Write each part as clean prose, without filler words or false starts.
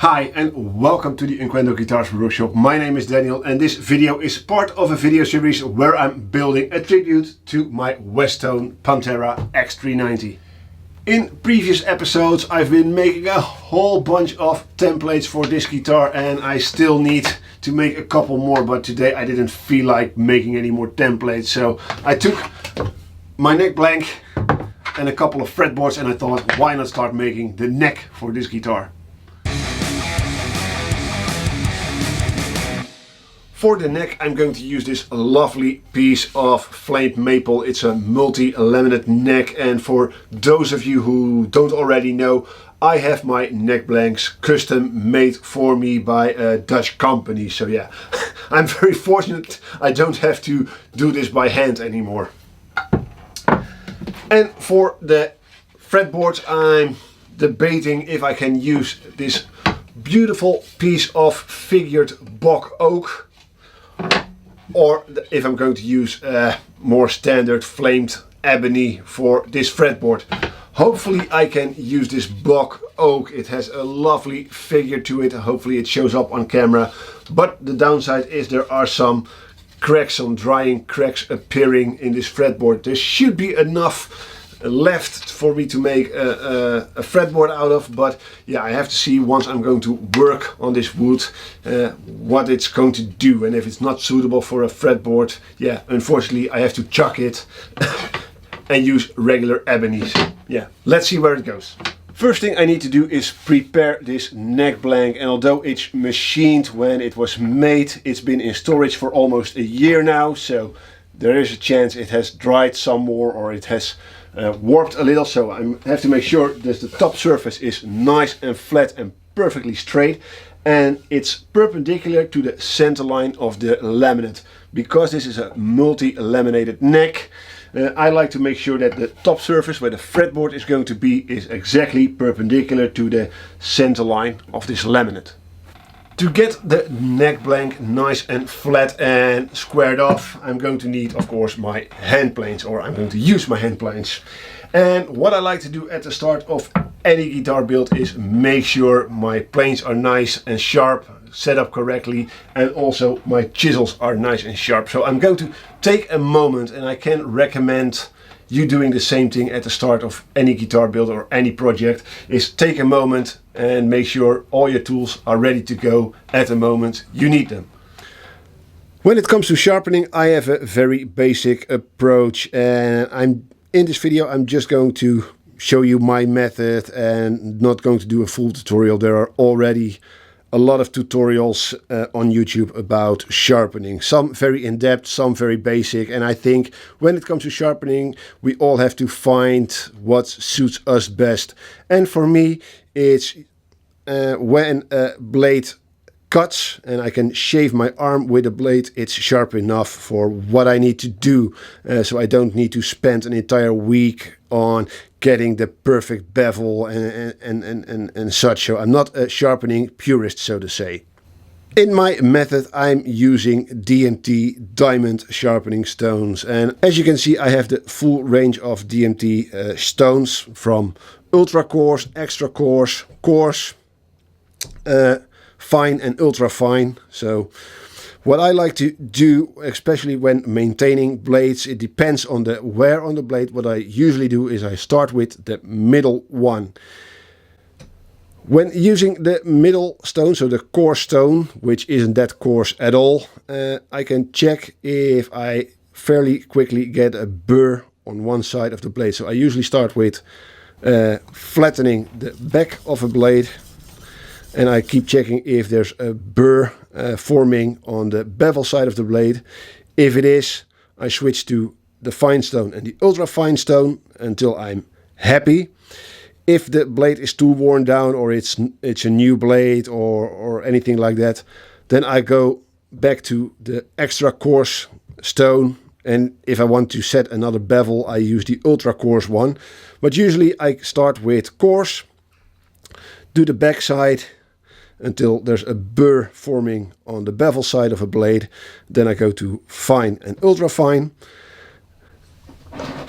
Hi and welcome to the Unquendor Guitars workshop. My name is Daniel and this video is part of a video series where I'm building a tribute to my Westone Pantera X390. In previous episodes I've been making a whole bunch of templates for this guitar and I still need to make a couple more, but today I didn't feel like making any more templates, so I took my neck blank and a couple of fretboards and I thought, why not start making the neck for this guitar. For the neck I'm going to use this lovely piece of flamed maple. It's a multi-laminated neck, and for those of you who don't already know, I have my neck blanks custom made for me by a Dutch company. So yeah, I'm very fortunate I don't have to do this by hand anymore. And for the fretboard I'm debating if I can use this beautiful piece of figured bog oak, or if I'm going to use more standard flamed ebony for this fretboard. Hopefully I can use this bog oak. It has a lovely figure to it. Hopefully it shows up on camera. But the downside is there are some cracks, some drying cracks appearing in this fretboard. There should be enough left for me to make a fretboard out of, but yeah, I have to see once I'm going to work on this wood what it's going to do, and if it's not suitable for a fretboard, yeah, unfortunately I have to chuck it and use regular ebony. Yeah, let's see where it goes. First thing I need to do is prepare this neck blank, and although it's machined when it was made, it's been in storage for almost a year now, so there is a chance it has dried some more or it has warped a little, so I have to make sure that the top surface is nice and flat and perfectly straight, and it's perpendicular to the center line of the laminate. Because this is a multi-laminated neck, I like to make sure that the top surface where the fretboard is going to be is exactly perpendicular to the center line of this laminate. To get the neck blank nice and flat and squared off, I'm going to need, of course, my hand planes, or I'm going to use my hand planes. And what I like to do at the start of any guitar build is make sure my planes are nice and sharp, set up correctly, and also my chisels are nice and sharp. So I'm going to take a moment, and I can recommend you doing the same thing at the start of any guitar build or any project, is take a moment and make sure all your tools are ready to go at the moment you need them. When it comes to sharpening, I have a very basic approach, and in this video I'm just going to show you my method and not going to do a full tutorial. There are already a lot of tutorials on YouTube about sharpening, some very in-depth, some very basic, and I think when it comes to sharpening we all have to find what suits us best. And for me it's when a blade cuts and I can shave my arm with a blade, it's sharp enough for what I need to do, so I don't need to spend an entire week on getting the perfect bevel and such. So I'm not a sharpening purist, so to say. In my method I'm using DMT diamond sharpening stones, and as you can see I have the full range of DMT stones, from ultra coarse, extra coarse, coarse, fine and ultra fine. So what I like to do, especially when maintaining blades, it depends on the wear on the blade. What I usually do is I start with the middle one. When using the middle stone, so the coarse stone, which isn't that coarse at all, I can check if I fairly quickly get a burr on one side of the blade. So I usually start with flattening the back of a blade, and I keep checking if there's a burr forming on the bevel side of the blade. If it is, I switch to the fine stone and the ultra fine stone until I'm happy. If the blade is too worn down, or it's a new blade or anything like that, then I go back to the extra coarse stone, and if I want to set another bevel I use the ultra coarse one. But usually I start with coarse, do the back side until there's a burr forming on the bevel side of a blade. Then I go to fine and ultra fine.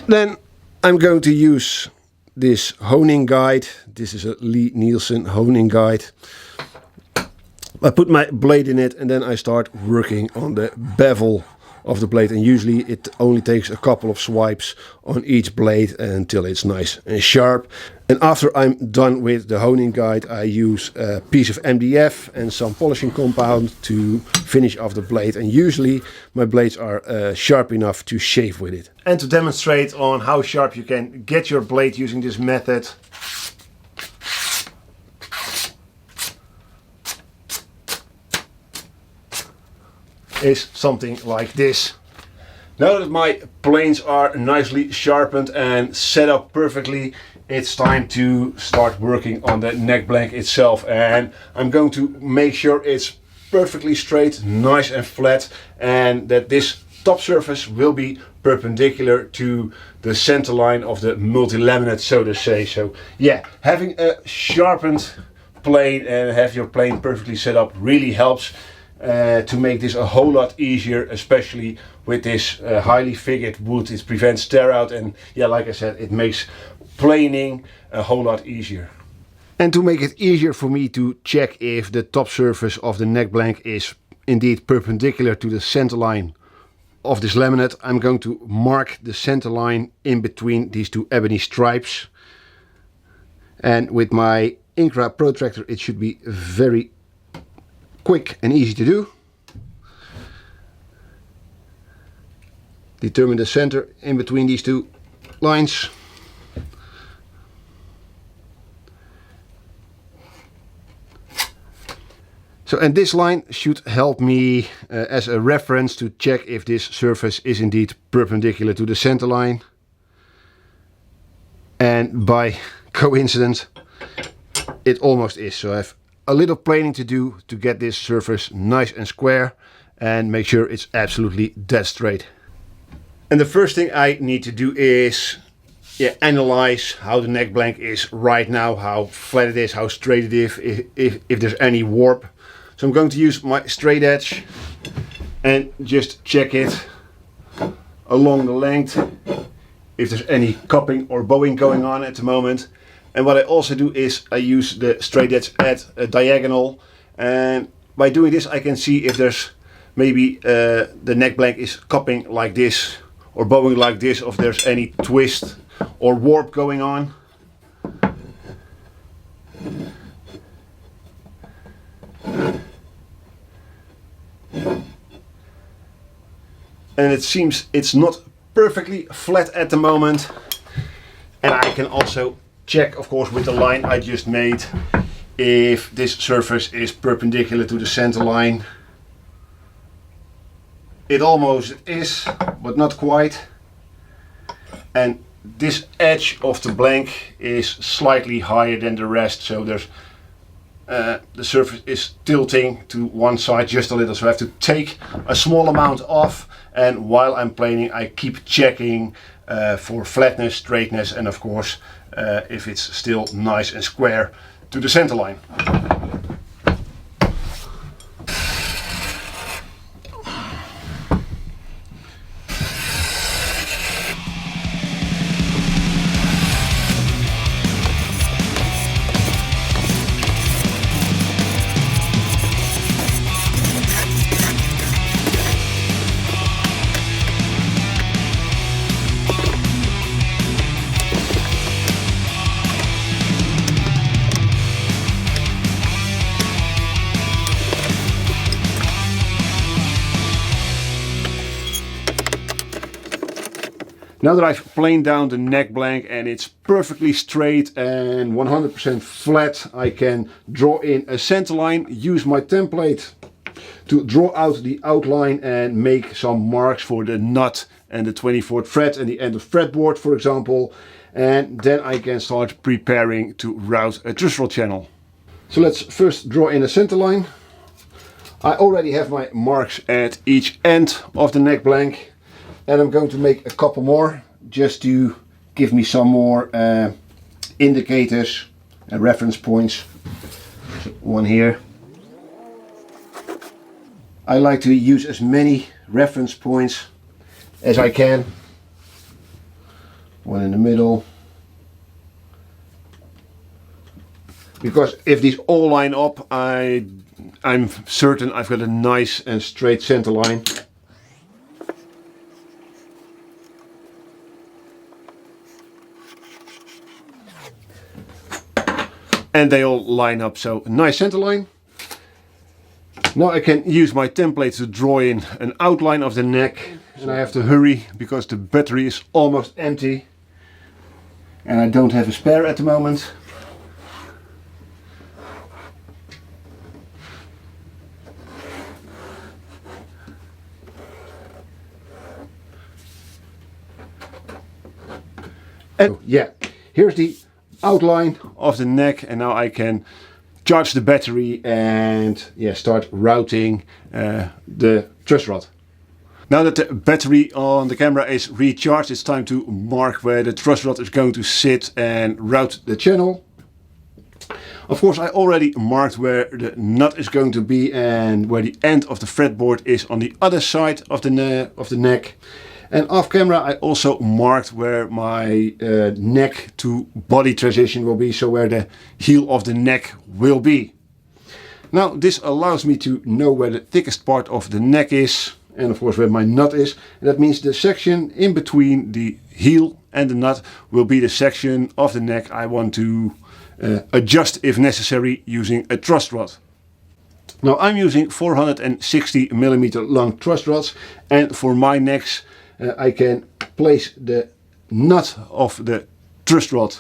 Then I'm going to use this honing guide. This is a Lee Nielsen honing guide. I put my blade in it and then I start working on the bevel of the blade, and usually it only takes a couple of swipes on each blade until it's nice and sharp. And after I'm done with the honing guide, I use a piece of MDF and some polishing compound to finish off the blade, and usually my blades are sharp enough to shave with it. And to demonstrate on how sharp you can get your blade using this method, is something like this. Now that my planes are nicely sharpened and set up perfectly, it's time to start working on the neck blank itself, and I'm going to make sure it's perfectly straight, nice and flat, and that this top surface will be perpendicular to the center line of the multi-laminate, so to say. So yeah, having a sharpened plane and have your plane perfectly set up really helps to make this a whole lot easier, especially with this highly figured wood. It prevents tear out, and yeah, like I said, it makes planing a whole lot easier. And to make it easier for me to check if the top surface of the neck blank is indeed perpendicular to the center line of this laminate, I'm going to mark the center line in between these two ebony stripes, and with my Incra protractor it should be very quick and easy to do. Determine the center in between these two lines. So, and this line should help me as a reference to check if this surface is indeed perpendicular to the center line. And by coincidence, it almost is. So I have a little planing to do to get this surface nice and square and make sure it's absolutely dead straight. And the first thing I need to do is analyze how the neck blank is right now, how flat it is, how straight it is, if there's any warp. So I'm going to use my straight edge and just check it along the length if there's any cupping or bowing going on at the moment. And what I also do is I use the straight edge at a diagonal, and by doing this I can see if there's maybe the neck blank is cupping like this or bowing like this, or if there's any twist or warp going on. And it seems it's not perfectly flat at the moment, and I can also check, of course, with the line I just made, if this surface is perpendicular to the center line. It almost is, but not quite. And this edge of the blank is slightly higher than the rest, so there's the surface is tilting to one side just a little, so I have to take a small amount off, and while I'm planing I keep checking for flatness, straightness, and of course if it's still nice and square to the center line. Now that I've planed down the neck blank and it's perfectly straight and 100% flat, I can draw in a center line, use my template to draw out the outline and make some marks for the nut and the 24th fret and the end of fretboard, for example. And then I can start preparing to route a truss rod channel. So let's first draw in a center line. I already have my marks at each end of the neck blank. And I'm going to make a couple more just to give me some more indicators and reference points. So one here. I like to use as many reference points as I can. One in the middle. Because if these all line up, I I'm certain I've got a nice and straight center line. And they all line up, so a nice center line. Now I can use my template to draw in an outline of the neck, and I have to hurry because the battery is almost empty and I don't have a spare at the moment. And yeah, here's the outline of the neck, and now I can charge the battery and yeah, start routing the truss rod. Now that the battery on the camera is recharged, it's time to mark where the truss rod is going to sit and route the channel. Of course, I already marked where the nut is going to be and where the end of the fretboard is on the other side of the neck. And off camera I also marked where my neck to body transition will be, so where the heel of the neck will be. Now this allows me to know where the thickest part of the neck is, and of course where my nut is. And that means the section in between the heel and the nut will be the section of the neck I want to adjust if necessary using a truss rod. Now I'm using 460mm long truss rods, and for my necks I can place the nut of the truss rod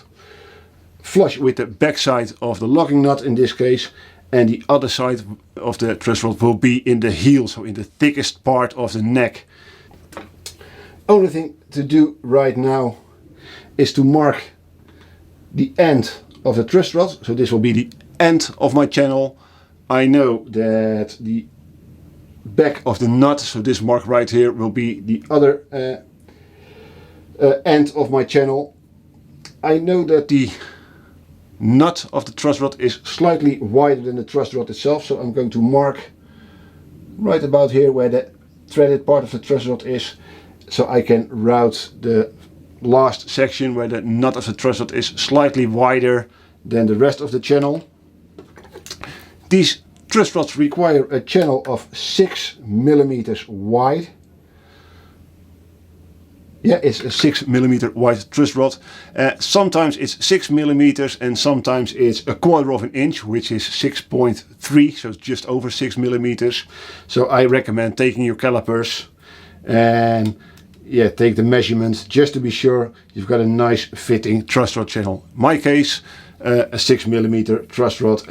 flush with the back side of the locking nut in this case, and the other side of the truss rod will be in the heel, so in the thickest part of the neck. Only thing to do right now is to mark the end of the truss rod, so this will be the end of my channel. I know that the back of the nut, so this mark right here, will be the other end of my channel. I know that the nut of the truss rod is slightly wider than the truss rod itself, so I'm going to mark right about here where the threaded part of the truss rod is, so I can route the last section where the nut of the truss rod is slightly wider than the rest of the channel. These truss rods require a channel of 6mm wide. Yeah, it's a 6mm wide truss rod. Sometimes it's 6mm and sometimes it's a quarter of an inch, which is 6.3, so it's just over 6mm. So I recommend taking your calipers and yeah, take the measurements just to be sure you've got a nice fitting truss rod channel. In my case, a 6mm truss rod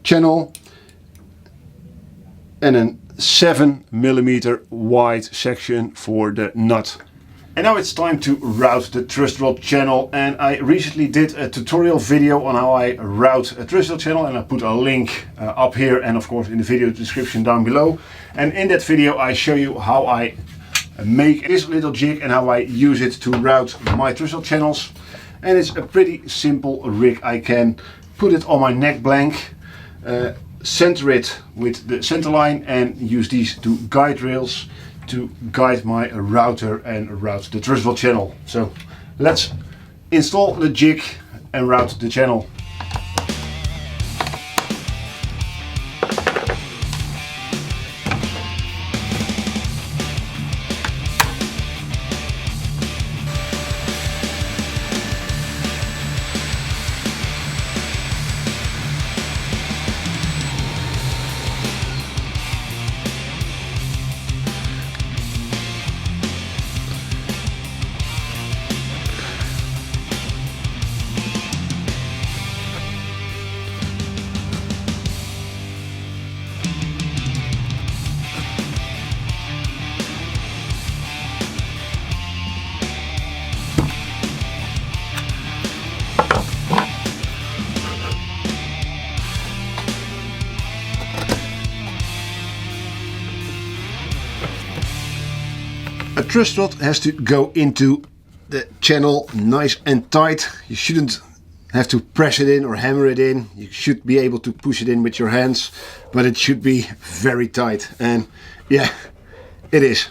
channel and a 7mm wide section for the nut. And now it's time to route the truss rod channel, and I recently did a tutorial video on how I route a truss rod channel, and I put a link up here and of course in the video description down below. And in that video I show you how I make this little jig and how I use it to route my truss rod channels. And it's a pretty simple rig. I can put it on my neck blank, center it with the center line, and use these two guide rails to guide my router and route the truss rod channel. So let's install the jig and route the channel. A truss rod has to go into the channel nice and tight. You shouldn't have to press it in or hammer it in. You should be able to push it in with your hands, but it should be very tight. And yeah, it is.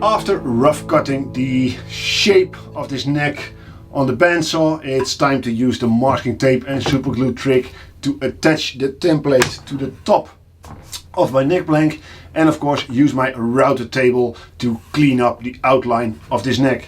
After rough cutting the shape of this neck on the bandsaw, it's time to use the masking tape and super glue trick to attach the template to the top of my neck blank, and of course use my router table to clean up the outline of this neck.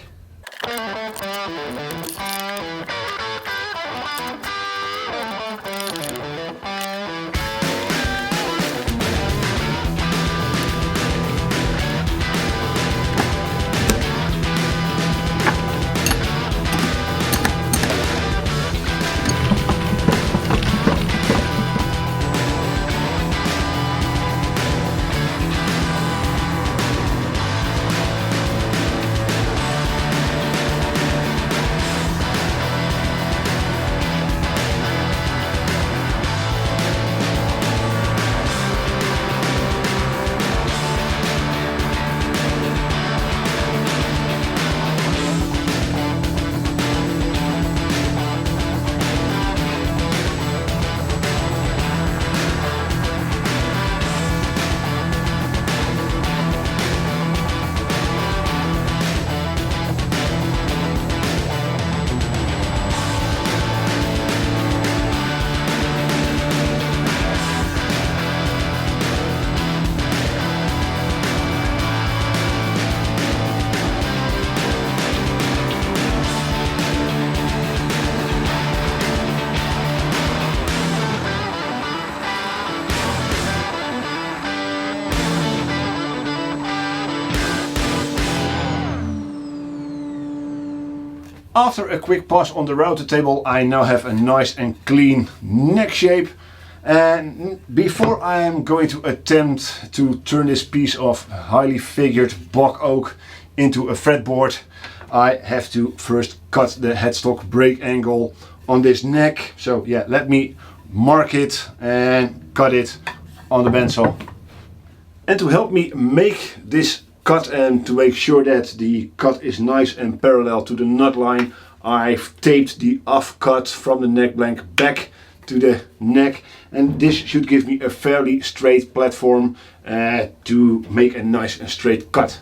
After a quick pass on the router table, I now have a nice and clean neck shape. And before I am going to attempt to turn this piece of highly figured bog oak into a fretboard, I have to first cut the headstock break angle on this neck. So yeah, let me mark it and cut it on the bandsaw. And to help me make this cut and to make sure that the cut is nice and parallel to the nut line, I've taped the off cut from the neck blank back to the neck, and this should give me a fairly straight platform to make a nice and straight cut.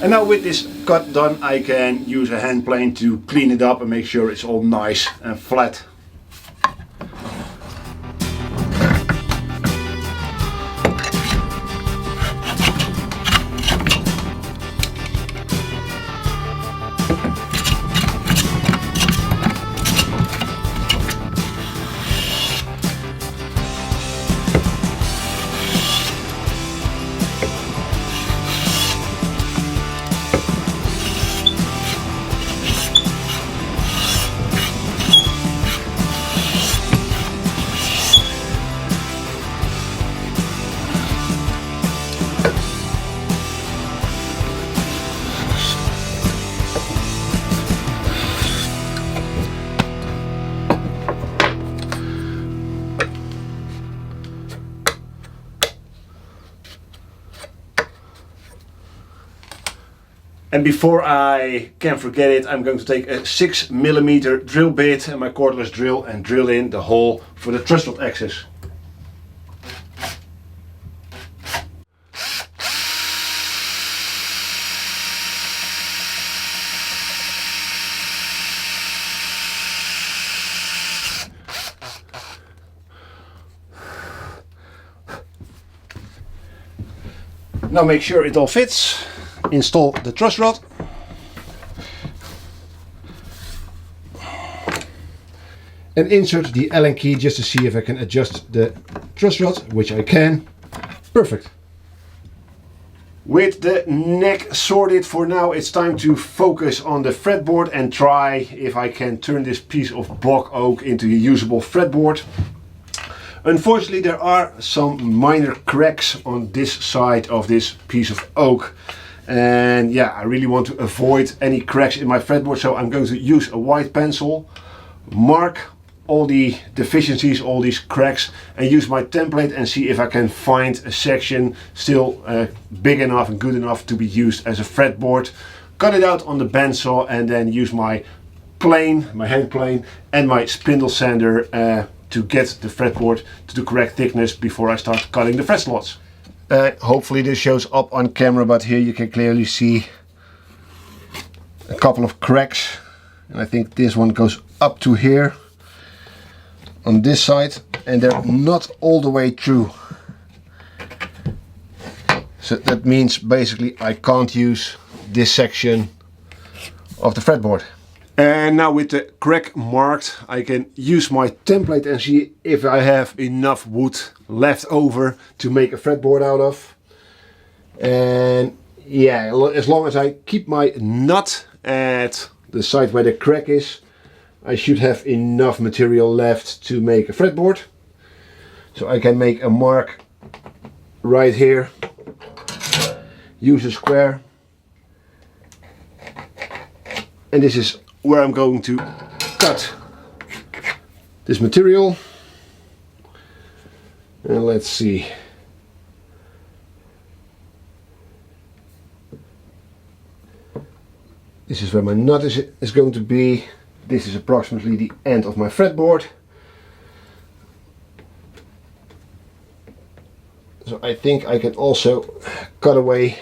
And now with this cut done, I can use a hand plane to clean it up and make sure it's all nice and flat. And before I can forget it, I'm going to take a 6mm drill bit and my cordless drill and drill in the hole for the truss rod axis. Now make sure it all fits. Install the truss rod. and insert the Allen key just to see if I can adjust the truss rod, which I can. Perfect. With the neck sorted for now, it's time to focus on the fretboard and try if I can turn this piece of bog oak into a usable fretboard. Unfortunately, there are some minor cracks on this side of this piece of oak. And yeah, I really want to avoid any cracks in my fretboard, so I'm going to use a white pencil, mark all the deficiencies, all these cracks, and use my template and see if I can find a section still big enough and good enough to be used as a fretboard. Cut it out on the bandsaw and then use my plane, my hand plane, and my spindle sander to get the fretboard to the correct thickness before I start cutting the fret slots. Hopefully this shows up on camera, but here you can clearly see a couple of cracks, and I think this one goes up to here on this side, and they're not all the way through. So that means basically I can't use this section of the fretboard. And now with the crack marked, I can use my template and see if I have enough wood left over to make a fretboard out of. And yeah, as long as I keep my nut at the side where the crack is, I should have enough material left to make a fretboard. So I can make a mark right here, use a square, and this is where I'm going to cut this material. And let's see. This is where my nut is going to be. This is approximately the end of my fretboard. So I think I can also cut away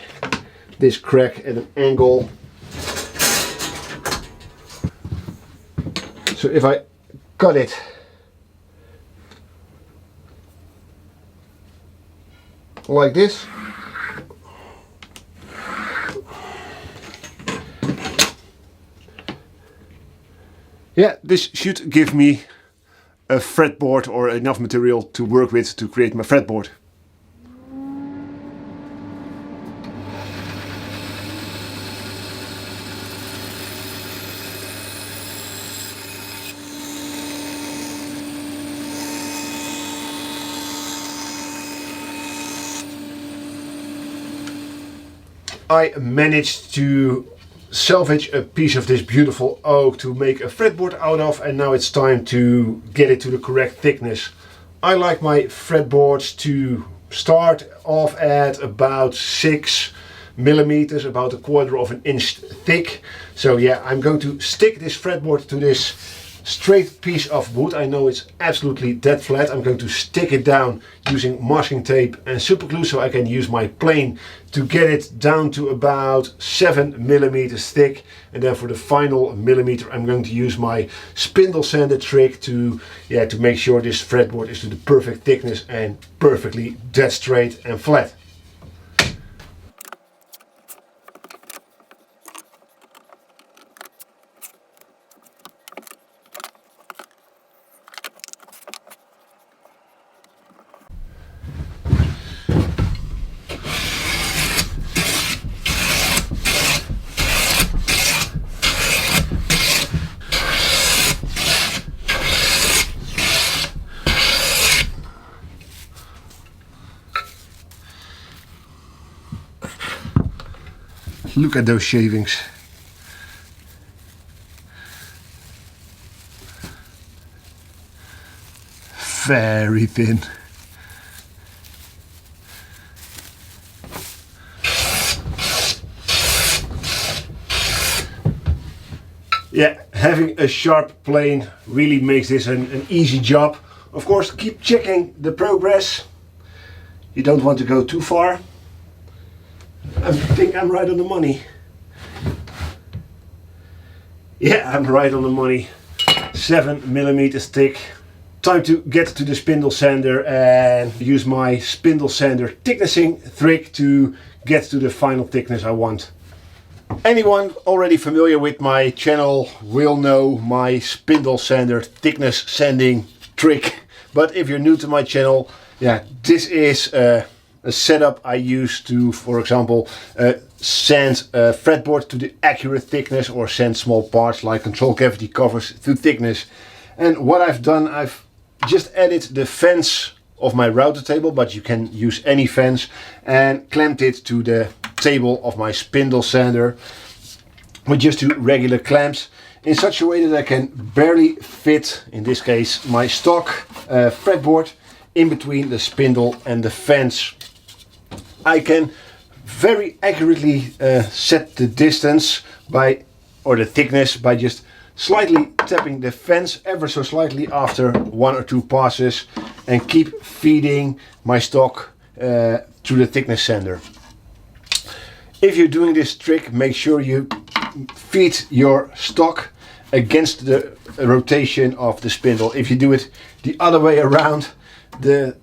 this crack at an angle. So if I cut it like this, yeah, this should give me a fretboard or enough material to work with to create my fretboard. I managed to salvage a piece of this beautiful oak to make a fretboard out of, and now it's time to get it to the correct thickness. I like my fretboards to start off at about 6 millimeters, about 1/4 of an inch thick. So yeah, I'm going to stick this fretboard to this straight piece of wood. I know it's absolutely dead flat. I'm going to stick it down using masking tape and super glue so I can use my plane to get it down to about 7 millimeters thick. And then for the final millimeter I'm going to use my spindle sander trick to make sure this fretboard is to the perfect thickness and perfectly dead straight and flat. Look at those shavings. Very thin. Yeah, having a sharp plane really makes this an easy job. Of course, keep checking the progress. You don't want to go too far. I think I'm right on the money. Yeah, I'm right on the money. 7 millimeters thick. Time to get to the spindle sander and use my spindle sander thicknessing trick to get to the final thickness I want. Anyone already familiar with my channel will know my spindle sander thickness sanding trick. But if you're new to my channel, yeah, this is a setup I use to, for example, sand fretboard to the accurate thickness, or sand small parts like control cavity covers to thickness. And what I've done, I've just added the fence of my router table, but you can use any fence, and clamped it to the table of my spindle sander with just two regular clamps in such a way that I can barely fit, in this case, my stock fretboard in between the spindle and the fence. I can very accurately set the distance by, or the thickness, by just slightly tapping the fence ever so slightly after one or two passes, and keep feeding my stock through the thickness sander. If you're doing this trick, make sure you feed your stock against the rotation of the spindle. If you do it the other way around, the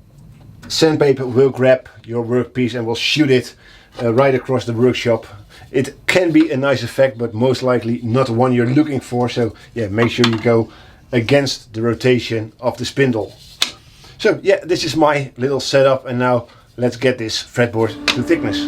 sandpaper will grab your workpiece and will shoot it right across the workshop. It can be a nice effect, but most likely not one you're looking for. So yeah, make sure you go against the rotation of the spindle. So yeah, this is my little setup, and now let's get this fretboard to thickness.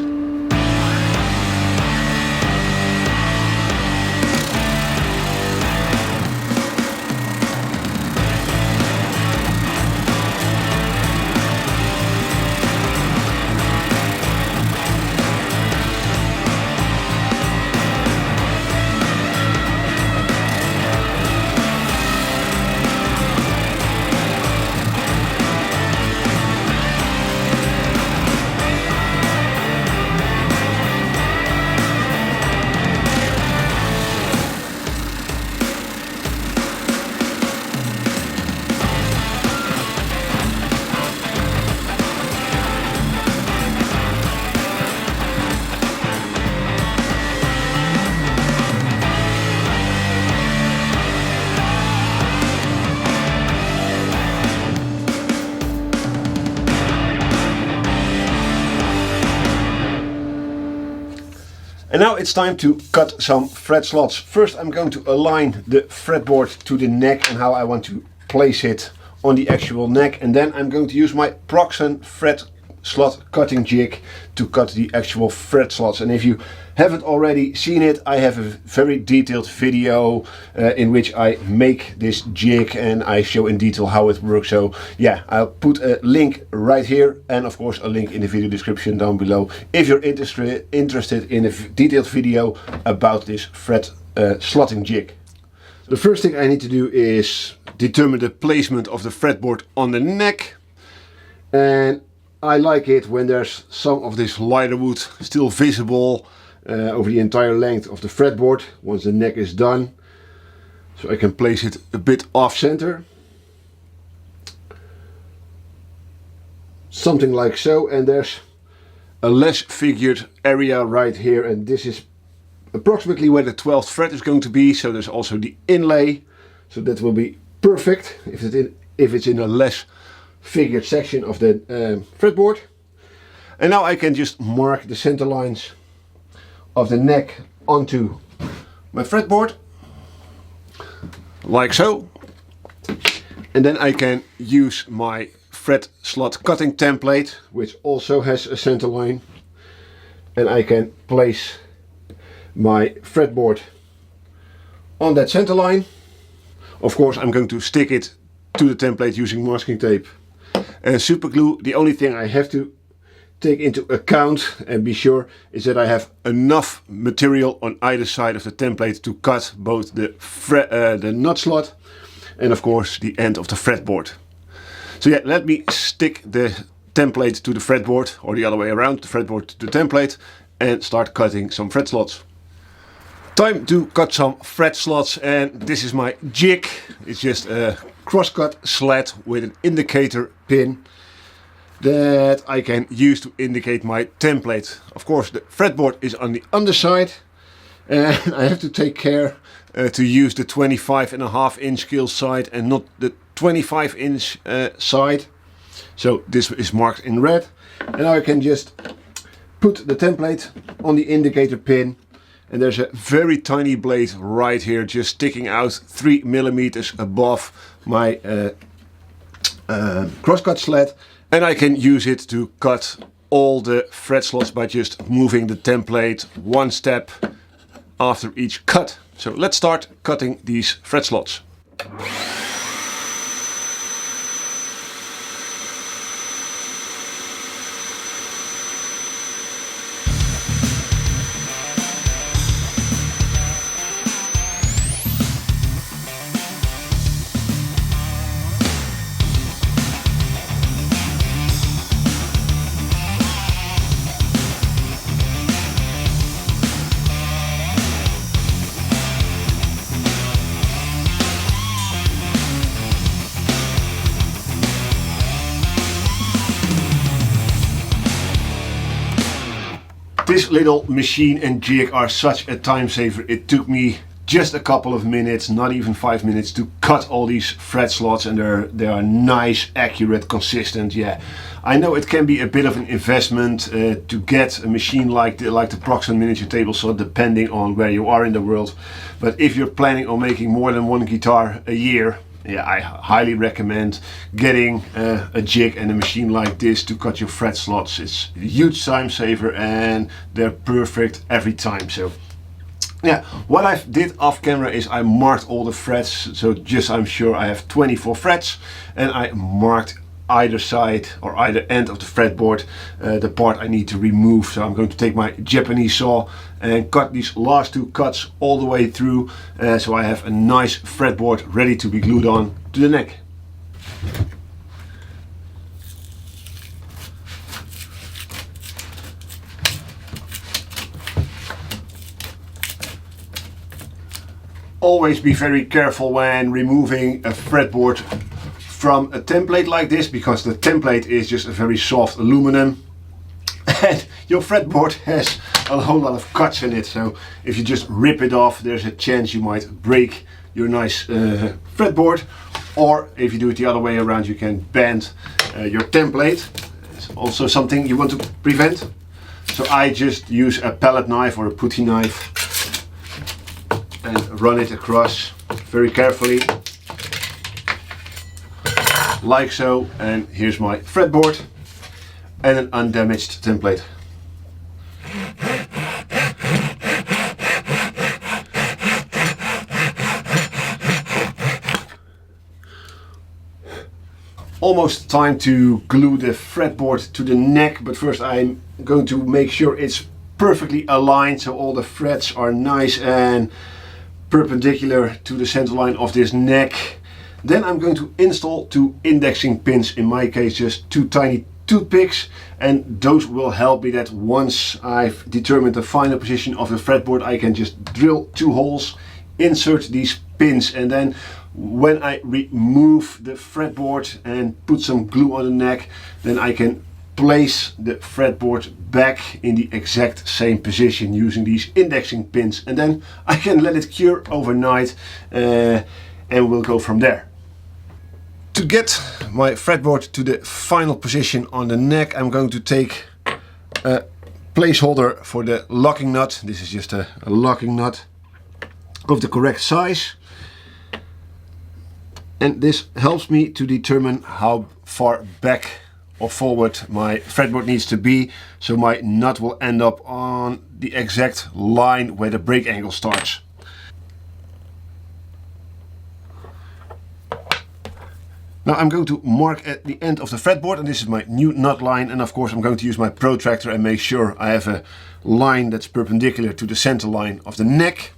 And now it's time to cut some fret slots. First I'm going to align the fretboard to the neck and how I want to place it on the actual neck, and then I'm going to use my Proxen fret slot cutting jig to cut the actual fret slots. And if you haven't already seen it, I have a very detailed video in which I make this jig and I show in detail how it works. So yeah, I'll put a link right here, and of course a link in the video description down below if you're interested in a detailed video about this fret slotting jig. The first thing I need to do is determine the placement of the fretboard on the neck, and I like it when there's some of this lighter wood still visible over the entire length of the fretboard once the neck is done. So I can place it a bit off center. Something like so, and there's a less figured area right here, and this is approximately where the 12th fret is going to be. So there's also the inlay, so that will be perfect if it's in a less figured section of the fretboard. And now I can just mark the center lines of the neck onto my fretboard, like so. And then I can use my fret slot cutting template, which also has a center line, and I can place my fretboard on that center line. Of course I'm going to stick it to the template using masking tape and super glue. The only thing I have to take into account and be sure is that I have enough material on either side of the template to cut both the nut slot and of course the end of the fretboard. So yeah, let me stick the template to the fretboard, or the other way around, the fretboard to the template, and start cutting some fret slots. Time to cut some fret slots, and this is my jig. It's just a crosscut slat with an indicator pin that I can use to indicate my template. Of course the fretboard is on the underside, and I have to take care to use the 25.5 inch scale side and not the 25 inch side. So this is marked in red, and now I can just put the template on the indicator pin and there's a very tiny blade right here, just sticking out 3 millimeters above my crosscut sled, and I can use it to cut all the fret slots by just moving the template one step after each cut. So let's start cutting these fret slots. This little machine and jig are such a time saver. It took me just a couple of minutes, not even 5 minutes, to cut all these fret slots, and they are nice, accurate, consistent. Yeah, I know it can be a bit of an investment to get a machine like the Proxen miniature table saw, depending on where you are in the world. But if you're planning on making more than one guitar a year, yeah, I highly recommend getting a jig and a machine like this to cut your fret slots. It's a huge time saver and they're perfect every time. So yeah, what I did off camera is I marked all the frets. So just I'm sure I have 24 frets, and I marked either side or either end of the fretboard the part I need to remove. So I'm going to take my Japanese saw and cut these last two cuts all the way through, so I have a nice fretboard ready to be glued on to the neck. Always be very careful when removing a fretboard from a template like this, because the template is just a very soft aluminum and your fretboard has a whole lot of cuts in it. So if you just rip it off, there's a chance you might break your nice fretboard, or if you do it the other way around, you can bend your template. It's also something you want to prevent. So I just use a palette knife or a putty knife and run it across very carefully, like so, and here's my fretboard and an undamaged template. Almost time to glue the fretboard to the neck, but first I'm going to make sure it's perfectly aligned, so all the frets are nice and perpendicular to the center line of this neck. Then I'm going to install two indexing pins, in my case just two tiny toothpicks, and those will help me that once I've determined the final position of the fretboard, I can just drill 2 holes, insert these pins, and then when I remove the fretboard and put some glue on the neck, then I can place the fretboard back in the exact same position using these indexing pins, and then I can let it cure overnight and we'll go from there. To get my fretboard to the final position on the neck, I'm going to take a placeholder for the locking nut. This is just a locking nut of the correct size, and this helps me to determine how far back or forward my fretboard needs to be, so my nut will end up on the exact line where the break angle starts. Now I'm going to mark at the end of the fretboard, and this is my new nut line, and of course I'm going to use my protractor and make sure I have a line that's perpendicular to the center line of the neck,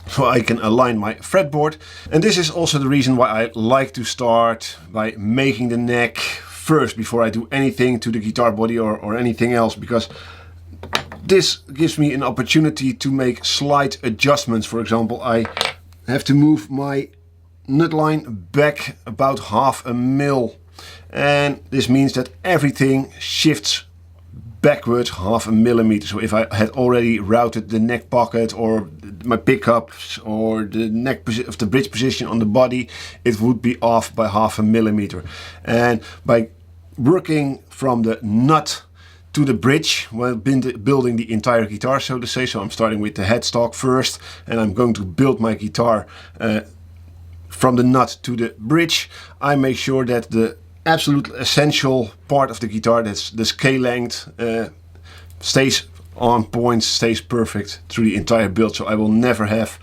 so I can align my fretboard. And this is also the reason why I like to start by making the neck first before I do anything to the guitar body or anything else, because this gives me an opportunity to make slight adjustments. For example, I have to move my nut line back about 1/2 mil, and this means that everything shifts backwards 1/2 millimeter. So if I had already routed the neck pocket or my pickups or the neck of the bridge position on the body, it would be off by 1/2 millimeter. And by working from the nut to the bridge while building the entire guitar, so to say. So I'm starting with the headstock first, and I'm going to build my guitar from the nut to the bridge. I make sure that the absolute essential part of the guitar, that's the scale length, stays on point, stays perfect through the entire build. So I will never have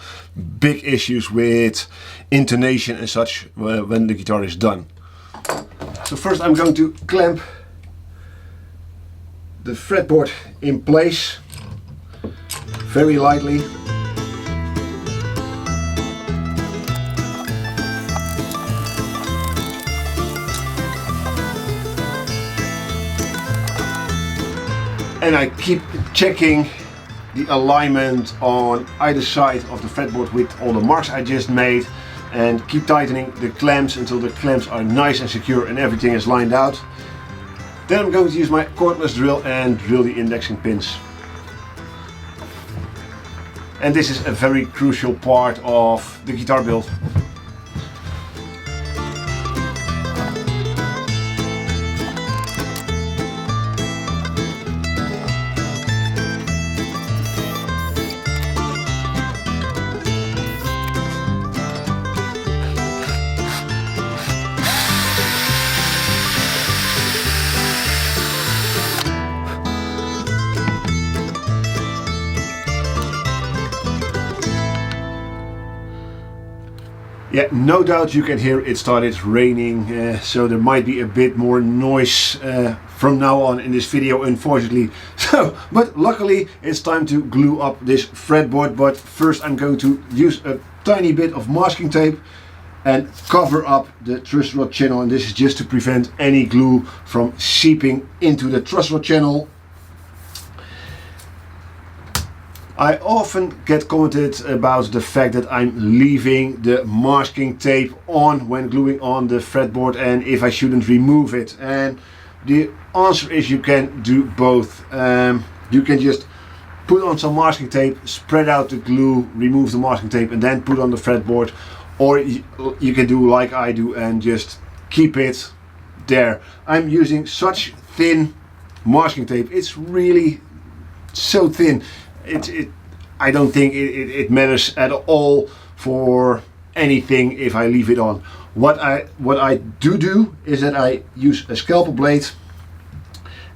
big issues with intonation and such when the guitar is done. So first I'm going to clamp the fretboard in place very lightly. And I keep checking the alignment on either side of the fretboard with all the marks I just made, and keep tightening the clamps until the clamps are nice and secure and everything is lined out. Then I'm going to use my cordless drill and drill the indexing pins. And this is a very crucial part of the guitar build. Yeah, no doubt you can hear it started raining, so there might be a bit more noise from now on in this video, unfortunately. But luckily it's time to glue up this fretboard. But first I'm going to use a tiny bit of masking tape and cover up the truss rod channel, and this is just to prevent any glue from seeping into the truss rod channel. I often get commented about the fact that I'm leaving the masking tape on when gluing on the fretboard, and if I shouldn't remove it. And the answer is you can do both. You can just put on some masking tape, spread out the glue, remove the masking tape and then put on the fretboard, or you can do like I do and just keep it there. I'm using such thin masking tape, it's really so thin. I don't think it matters at all for anything if I leave it on. What I do is that I use a scalpel blade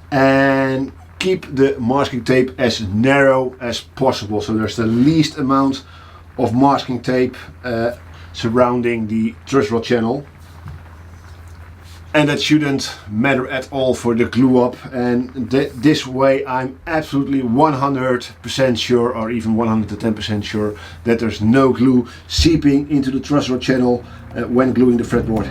and keep the masking tape as narrow as possible, so there's the least amount of masking tape surrounding the truss rod channel. And that shouldn't matter at all for the glue up, and this way I'm absolutely 100% sure, or even 110% sure, that there's no glue seeping into the truss rod channel when gluing the fretboard.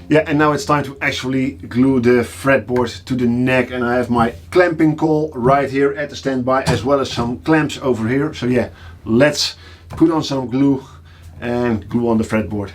Yeah, and now it's time to actually glue the fretboard to the neck, and I have my clamping coil right here at the standby, as well as some clamps over here. So yeah, let's put on some glue and glue on the fretboard.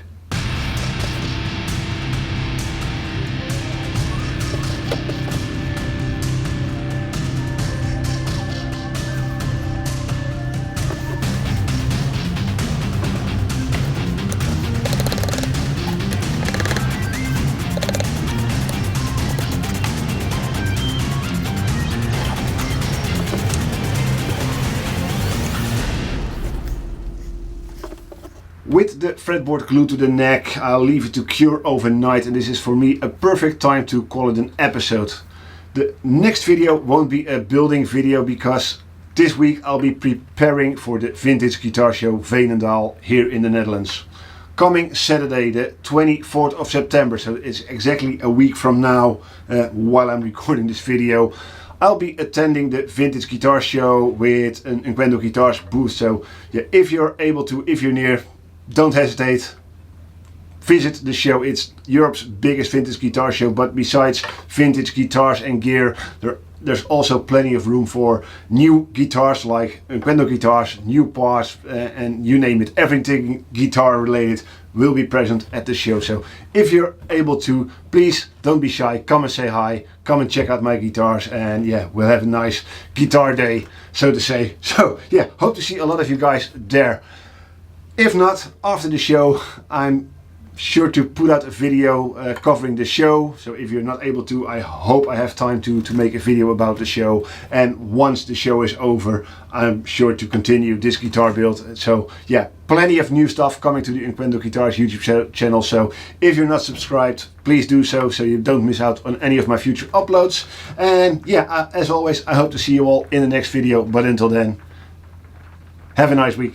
With the fretboard glued to the neck, I'll leave it to cure overnight, and this is for me a perfect time to call it an episode. The next video won't be a building video, because this week I'll be preparing for the Vintage Guitar Show Veenendaal here in the Netherlands. Coming Saturday, the 24th of September, so it's exactly a week from now while I'm recording this video. I'll be attending the Vintage Guitar Show with an Unquendor Guitars booth, so yeah, if you're able to, if you're near, don't hesitate, visit the show. It's Europe's biggest vintage guitar show, but besides vintage guitars and gear, there are there's also plenty of room for new guitars like Unquendor Guitars, new parts, and you name it, everything guitar related will be present at the show. So if you're able to, please don't be shy, come and say hi, come and check out my guitars, and yeah, we'll have a nice guitar day, so to say. So yeah, hope to see a lot of you guys there. If not, after the show, I'm sure to put out a video covering the show. So if you're not able to, I hope I have time to make a video about the show. And once the show is over, I'm sure to continue this guitar build. So yeah, plenty of new stuff coming to the Unquendor Guitars YouTube channel. So if you're not subscribed, please do so you don't miss out on any of my future uploads. And yeah, as always, I hope to see you all in the next video. But until then, have a nice week.